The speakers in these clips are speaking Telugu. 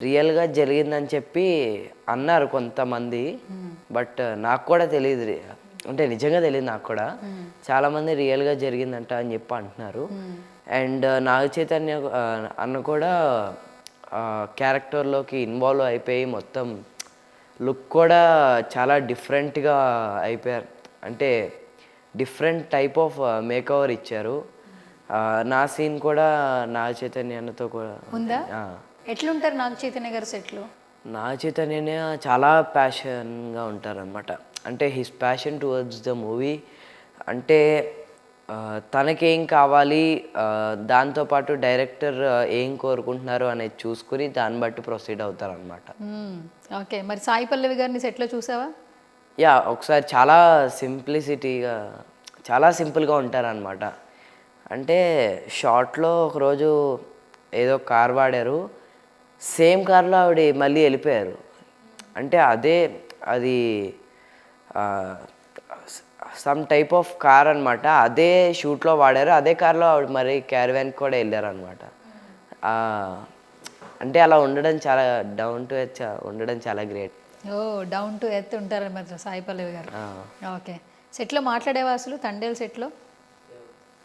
రియల్‌గా జరిగిందని చెప్పి అన్నారు కొంతమంది. బట్ నాకు కూడా తెలీదు. అంటే నిజంగా తెలీదు నాకు కూడా. చాలామంది రియల్‌గా జరిగిందంట అని చెప్పి అంటున్నారు. అండ్ నాగ చైతన్య అన్న కూడా క్యారెక్టర్‌లోకి ఇన్వాల్వ్ అయిపోయి మొత్తం లుక్ కూడా చాలా డిఫరెంట్‌గా అయిపోయారు. అంటే డిఫరెంట్ టైప్ ఆఫ్ మేకఓవర్ ఇచ్చారు. నా సీన్ కూడా నాగ చైతన్య అన్నతో కూడా ఉందా? ఆ! ఎట్లుంటారు నాగ చైతన్య గారు సెట్‌లో? నాగ చైతన్యనే చాలా ప్యాషన్‌గా ఉంటారనమాట. అంటే his passion towards the movie అంటే తనకేం కావాలి, దాంతో పాటు డైరెక్టర్ ఏం కోరుకుంటున్నారు అనేది చూసుకొని దాన్ని బట్టి ప్రొసీడ్ అవుతారనమాట. ఓకే. మరి సాయి పల్లవి గారిని సెట్‌లో చూసావా? యాహ్! ఒకసారి చాలా సింప్లిసిటీగా చాలా సింపుల్‌గా ఉంటారనమాట. అంటే షార్ట్‌లో ఒకరోజు ఏదో కార్ వాడారు. సేమ్ కార్‌లో ఆవిడ మళ్ళీ ఎళ్ళిపోయారు. అంటే అది ఆహ్, స్ సమ్ టైప్ ఆఫ్ కార్ అనమాట. అదే షూట్‌లో వాడారు. అదే కార్‌లో ఆవిడ మరి క్యారవాన్‌కి కూడా ఎళ్లారనమాట. అంటే అలా ఉండడం చాలా డౌన్ టు ఎర్త్ ఉండడం చాలా great. Oh! Down to earth ఉంటారనమాట సాయి పల్లవి గారు. ఆ! ఓకే. సెట్‌లో మాట్లాడేవా అసలు తండేల్ సెట్‌లో?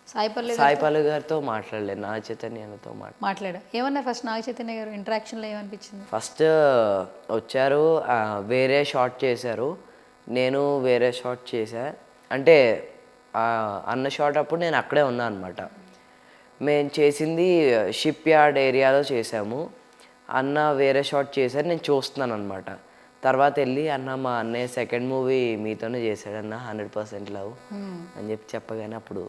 సాయి పల్లవి సాయి గారితో పల్లవి గారితో మాట్లాడలేదు. నాగ చైతన్యతో మాట్లాడా. ఏమన్నారు ఫస్ట్ నాగ చైతన్య గారు ఇంటరాక్షన్‌లో ఏమనిపించింది? ఫస్ట్ వచ్చారు. వేరే షాట్ చేశారు. నేను వేరే షాట్ చేశా. అంటే అన్న షాట్ అప్పుడు నేను అక్కడే ఉన్నా అనమాట. మేము చేసింది షిప్ యార్డ్ ఏరియాలో చేసాము. అన్న వేరే షాట్ చేశారు. నేను చూస్తున్నాను అనమాట. తర్వాత వెళ్ళి అన్న మా అన్నయ్య సెకండ్ మూవీ మీతోనే చేశాడన్న 100% లవ్ అని చెప్పగానే అప్పుడు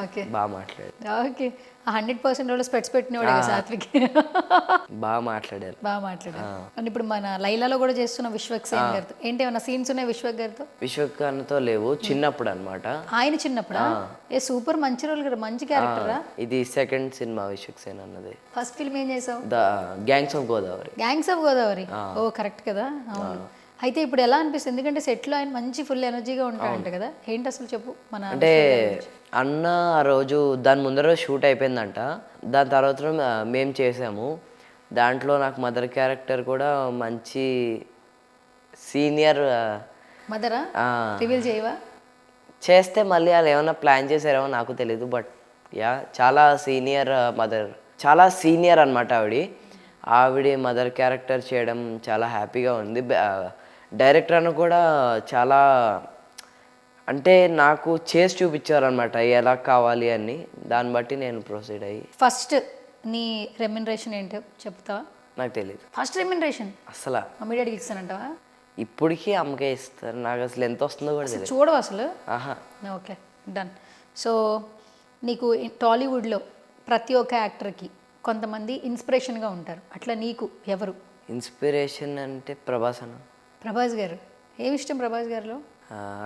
ఓకే. బాగా మాట్లాడారు. ఓకే. ఆ 100% స్పెట్స్ పెట్టినవాడే కదా సాత్విక్. బాగా మాట్లాడారు. బాగా మాట్లాడారు. అండ్ ఇప్పుడు మన లైలాలో కూడా చేస్తున్న విశ్వక్ సేన్ గారితో ఏంటి ఏమన్నా సీన్స్ ఉన్నాయి విశ్వక్ గారితో? విశ్వకర్ణతో లేవు, చిన్నప్పుడు అనమాట. ఆయన చిన్నప్పుడా? ఏ సూపర్ మంచి రోల్ కదా, మంచి క్యారెక్టరా? ఇది సెకండ్ సినిమా విశ్వక్ సేన్ అన్నది. ఫస్ట్ ఫిల్మ్ ఏం చేసావు? The gangs of Godavari. Gangs of Godavari. ఓ కరెక్ట్ కదా, అవును. అయితే ఇప్పుడు ఎలా అనిపిస్తుంది? ఎందుకంటే సెట్లో ఆయన మంచి ఫుల్ ఎనర్జీగా ఉంటాడంట కదా, ఏంటి అసలు చెప్పు మన అంటే అన్న ఆ రోజు దాని ముందర షూట్ అయిపోయిందంట. దాని తర్వాత మేము చేసాము. దాంట్లో నాకు మదర్ క్యారెక్టర్ కూడా మంచి సీనియర్. మదరా రివీల్ చేయవా? చేస్తే మళ్ళీ వాళ్ళు ఏమైనా ప్లాన్ చేశారేమో నాకు తెలీదు. బట్ యా చాలా సీనియర్ మదర్, చాలా సీనియర్ అనమాట ఆవిడ మదర్ క్యారెక్టర్ చేయడం చాలా హ్యాపీగా ఉంది. డైరెక్టర్ అన్న కూడా చాలా అంటే నాకు చేసి చూపించారనమాట ఎలా కావాలి అని. దాన్ని బట్టి నేను ప్రొసీడ్ అయ్యి. ఫస్ట్ నీ రెమ్యునరేషన్ ఏంటో చెప్తావా? నాకు తెలియదు ఫస్ట్ రెమ్యునరేషన్ అసలు. మమ్మీ డాడీకి ఇస్తానంటావా? ఇప్పటికీ అమ్మకే ఇస్తారు. నాకు అసలు ఎంత వస్తుందో కూడా తెలియదు. చూడవు అసలు? ఆహా. Okay, done. సో నీకు టాలీవుడ్లో ప్రతి ఒక్క యాక్టర్కి కొంతమంది ఇన్స్పిరేషన్గా ఉంటారు. అట్లా నీకు ఎవరు? ఇన్స్పిరేషన్ అంటే ప్రభాస్ అన్న. ప్రభాస్ గారు. ఏమి ఇష్టం ప్రభాస్ గారిలో?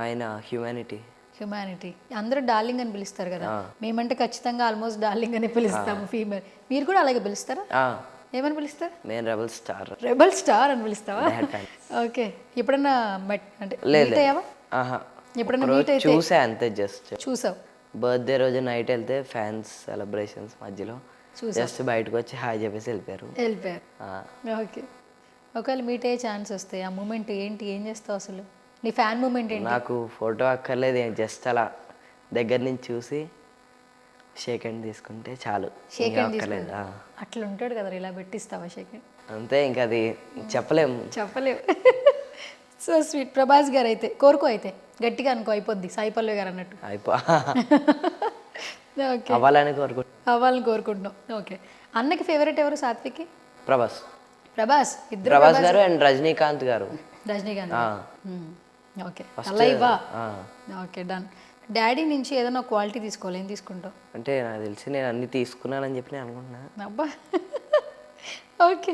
ఆయన హ్యుమానిటీ. హ్యుమానిటీ. అందరూ డార్లింగ్ అని పిలుస్తారు కదా, మేమంటే ఖచ్చితంగా ఆల్మోస్ట్ డార్లింగ్ అని పిలుస్తాము ఫీమేల్. మీరు కూడా అలాగే పిలుస్తారా? ఏమని పిలుస్తారు? నేను రెబల్ స్టార్. రెబల్ స్టార్ అని పిలుస్తావా? ఓకే. ఎప్పుడన్నా అంటే మీట్ అయ్యావా? ఆహా. ఎప్పుడన్నా మీట్ అయితే చూసా అంతే, జస్ట్ చూసావు? బర్త్డే రోజు నైట్ వెళ్తే ఫ్యాన్స్ సెలబ్రేషన్స్ మధ్యలో జస్ట్ బయటకు వచ్చి హాయ్ చెప్పేసి వెళ్ళిపోయారు. ఓకే. ఒకవేళ మీట్ అయ్యే ఛాన్స్ వస్తే ఆ మూమెంట్ ఏంటి, ఏం చేస్తావు అసలు? నీ ఫ్యాన్ మూమెంట్ ఏంటి? నాకు ఫోటో అక్కర్లేదు, జస్ట్ అలా దగ్గర నుంచి చూసి షేక్ హ్యాండ్ తీసుకుంటే చాలు. షేక్ హ్యాండ్ తీసుకుంటే అట్లా ఉంటాడు కదా, ఇలా పెట్టిస్తావా షేక్ హ్యాండ్? అంతే, ఇంకా అది చెప్పలేము. So sweet. ప్రభాస్ గారు అయితే కోరుకో, అయితే గట్టిగా అనుకో, అయిపోద్ది సాయి పల్లవి గారు అన్నట్టు. ఓకే, అవ్వాలని కోరుకుంటున్నాం. ఓకే. అన్నకి ఫేవరెట్ ఎవరు సాత్విక్కి? ప్రభాస్. ఇద్దరు ప్రభాస్ గారు అండ్ రజనీకాంత్ గారు. రజనీకాంత్. ఓకే, అలా ఇవ్వా. Okay, done. డాడీ నుంచి ఏదైనా క్వాలిటీ తీసుకోవాలి, ఏం తీసుకుంటావు? అంటే నాకు తెలిసి నేను అన్ని తీసుకున్నానని చెప్పి నేను అనుకుంటున్నా. అబ్బా. Okay,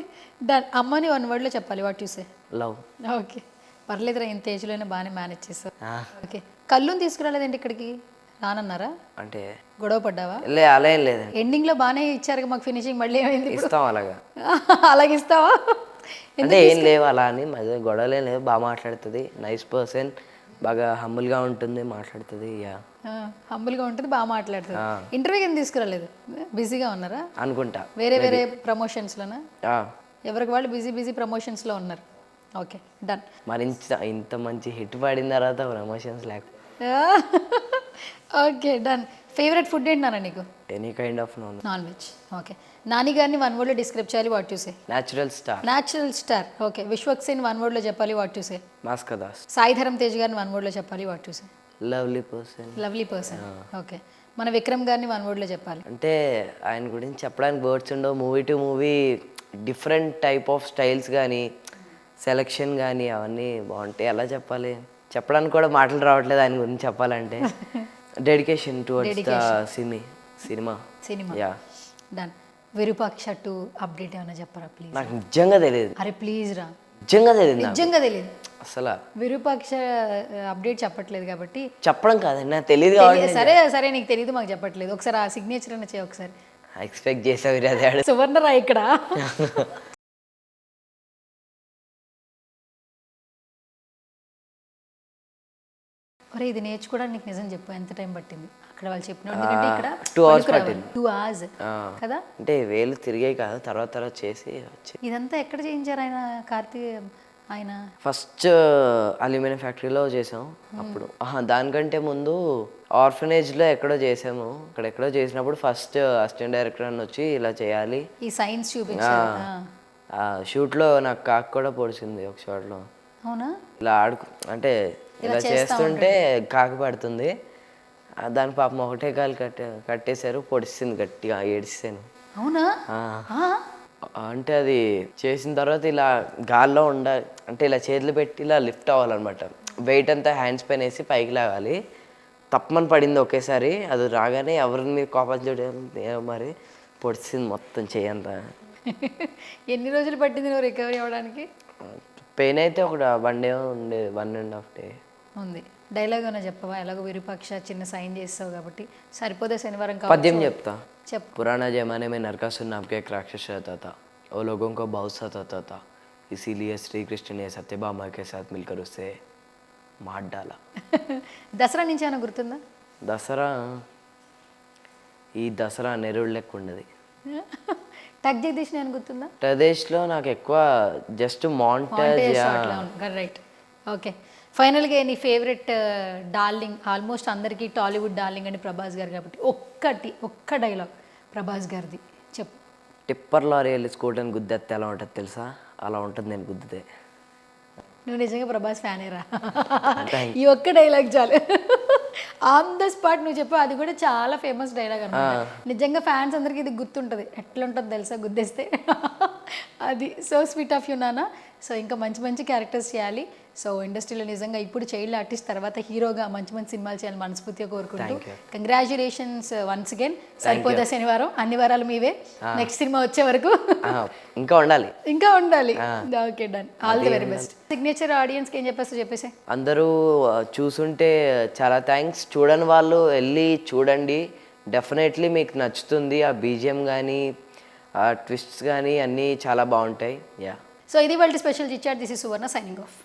done. అమ్మని 1 వర్డ్లో చెప్పాలి, what you say? Love. Okay, పర్లేదురా, ఇంత ఏజ్లోనే బాగానే మేనేజ్ చేస్తావు. ఓకే. కళ్ళుని తీసుకురాలేదండి ఇక్కడికి, రానన్నారా? అంటే గొడవ పడ్డావా? అలా ఏం లేదండి. ఎండింగ్లో బాగానే ఇచ్చారు మాకు ఫినిషింగ్, మళ్ళీ ఏమైంది? ఇస్తాం అలాగా. అలాగే ఇస్తావా? అంటే ఏం లేవు అలా అని, మధ్య గొడవలే లేవు. బాగా మాట్లాడుతుంది, నైస్ పర్సన్, బాగా హంబుల్గా ఉంటుంది, మాట్లాడుతుంది. హంబుల్గా ఉంటుంది, బాగా మాట్లాడుతుంది. ఇంటర్వ్యూకి ఏం తీసుకురాలేదు, బిజీగా ఉన్నారా అనుకుంటా. వేరే ప్రమోషన్స్లోనా? ఎవరికి వాళ్ళు బిజీ బిజీ ప్రమోషన్స్లో ఉన్నారు. Okay, done. మరి ఇంత మంచి హిట్ పడిన తర్వాత ప్రమోషన్స్ లేక ఓకే, డన్. ఫేవరెట్ ఫుడ్ ఏంటన్నా నీకు? Any kind of non non veg. Okay. Nani గారిని వన్ వర్డ్లో డిస్క్రైబ్ చేయాలి, what you say? Natural star. Natural star. Okay. Vishwak Sen one వర్డ్లో చెప్పాలి, వాట్ యు సే? మాస్కా దాస్. సాయి ధరమ్ తేజ్ గారిని వన్ వర్డ్లో చెప్పాలి, what you say? Lovely person. Lovely person. Okay. మన విక్రమ్ గారిని వన్ వర్డ్లో చెప్పాలి. అంటే ఆయన గురించి చెప్పడానికి వర్డ్స్ ఉండవు. Movie to movie different type of styles కానీ సెలెక్షన్ కానీ అవన్నీ బాగుంటాయి. ఎలా చెప్పాలి, చెప్పడానికి కూడా మాటలు రావట్లేదు ఆయన గురించి చెప్పాలంటే. Dedication towards the cinema. Yeah, done. Virupaksha 2 update ఏమైనా చెప్పరా ప్లీజ్? నాకు నిజంగా తెలియదు. అరే ప్లీజ్ రా, నిజంగా తెలియదు నాకు. నిజంగా తెలియదు అసలు. విరూపాక్ష అప్డేట్ చెప్పట్లేదు కాబట్టి. చెప్పడం కాదండి, నాకు తెలియదు కాబట్టి. సరే సరే, నీకు తెలియదు మాకు చెప్పట్లేదు. ఒకసారి ఆ సిగ్నేచర్ అన్న చేయ ఒకసారి. ఎక్స్పెక్ట్ చేసావు అదే. సువర్ణరా ఇక్కడ. ఒరే ఇది నేర్చుకోవడానికి నీకు నిజం చెప్పు, ఎంత టైం పట్టింది? అక్కడ వాళ్ళు చెప్పిన ఎందుకంటే ఇక్కడ 2 hours పట్టింది. 2 hours కదా. అంటే వేలు తిరిగాయి కాదు, తర్వాత చేసి వచ్చి. ఇదంతా ఎక్కడ చేయించారు ఆయన, ఆయన? ఫస్ట్ అల్యూమినియం ఫ్యాక్టరీలో చేసాం అప్పుడు. దానికంటే ముందు ఆర్ఫనేజ్లో ఎక్కడో చేసాము. ఎక్కడో చేసినప్పుడు ఫస్ట్ అసిస్టెంట్ డైరెక్టర్ అని వచ్చి ఇలా చేయాలి, ఈ సైన్స్ చూపించారు. షూట్లో నాకు కాకు కూడా పొడిచింది ఒక షాట్లో. అవునా? ఇలా అంటే ఇలా చేస్తుంటే కాకు పడుతుంది. దాని పాపం ఒకటే కాలు కట్టేశారు, పొడిచింది గట్టిగా, ఏడిస్తాను. అవునా? అంటే అది చేసిన తర్వాత ఇలా గాల్లో ఉండాలి, అంటే ఇలా చేతులు పెట్టి ఇలా లిఫ్ట్ అవ్వాలన్నమాట. వెయిట్ అంతా హ్యాండ్స్ పైన వేసి పైకి లాగాలి. తప్పమని పడింది ఒకేసారి. అది రాగానే ఎవరిని మీరు కోపం చూడాలి, మరి పొడిచింది మొత్తం చేయంతా. ఎన్ని రోజులు పట్టింది నువ్వు రికవరీ అవ్వడానికి? పెయిన్ అయితే ఒక 1 day ఉండేది, 1.5 day ఉంది. డైలాగ్ ఏమైనా చెప్పవా? ఎలాగో విరూపాక్ష చిన్న సైన్ చేస్తావు కాబట్టి సరిపోతే శనివారం పద్యం చెప్తా. చెప్పు. पुराना जमाने में नरकासुर नाम का एक राक्षस रहता था. वो लोगों को बहुत सताता था, इसीलिए श्री कृष्ण ने सत्यभामा के साथ मिलकर उसे मार डाला. దసరా నుంచి ఏమైనా గుర్తుందా? దసరా ఈ దసరా నెరూళ్ళు లెక్క ఉండదు. టక్ జగదీష్ అని గుర్తుందా? ప్రదేశ్లో నాకు ఎక్కువ జస్ట్ మాంటేజ్. రైట్. ఓకే. ఫైనల్గా నీ ఫేవరెట్ డార్లింగ్, ఆల్మోస్ట్ అందరికీ టాలీవుడ్ డార్లింగ్ అని ప్రభాస్ గారు కాబట్టి ఒక్క డైలాగ్ ప్రభాస్ గారిది చెప్పు. టిప్పర్ లారీ వెళ్ళి స్కూటర్ని గుద్దేస్తే ఎలా ఉంటుంది తెలుసా? అలా ఉంటుంది నేను గుద్దితే. నువ్వు నిజంగా ప్రభాస్ ఫ్యానేరా? ఈ ఒక్క డైలాగ్ చాలు. ఆన్ ద స్పాట్ నువ్వు చెప్పు, అది కూడా చాలా ఫేమస్ డైలాగ్ అన్నమాట. నిజంగా ఫ్యాన్స్ అందరికీ ఇది గుర్తుంటుంది. ఎట్లా ఉంటుంది తెలుసా గుద్దేస్తే? అది సో స్వీట్ ఆఫ్ యూ నాన్న. సో ఇంకా మంచి మంచి క్యారెక్టర్స్ చేయాలి. సో ఇండస్ట్రీలో నిజంగా ఇప్పుడు చైల్డ్ ఆర్టిస్ట్ తర్వాత హీరోగా మంచి మంచి సినిమాలు చేయాలని మనస్ఫూర్తిగా కోరుకుంటూ కంగ్రాచులేషన్స్ వన్స్ అగైన్. సరిపోతా శనివారం, అన్ని వారాలు మీవే. నెక్స్ట్ సినిమా వచ్చే వరకు ఇంకా ఉండాలి. Okay, done. All the very best. Signature ఆడియన్స్కి ఏం చెప్పేసి అందరూ చూసుంటే చాలా థ్యాంక్స్. చూడని వాళ్ళు వెళ్ళి చూడండి, డెఫినెట్లీ మీకు నచ్చుతుంది. ఆ బీజిఎం కానీ ఆ ట్విస్ట్స్ కానీ అన్నీ చాలా బాగుంటాయి. యా. సో ఇది వాళ్ళ special chit chat. This is Suvarna signing of.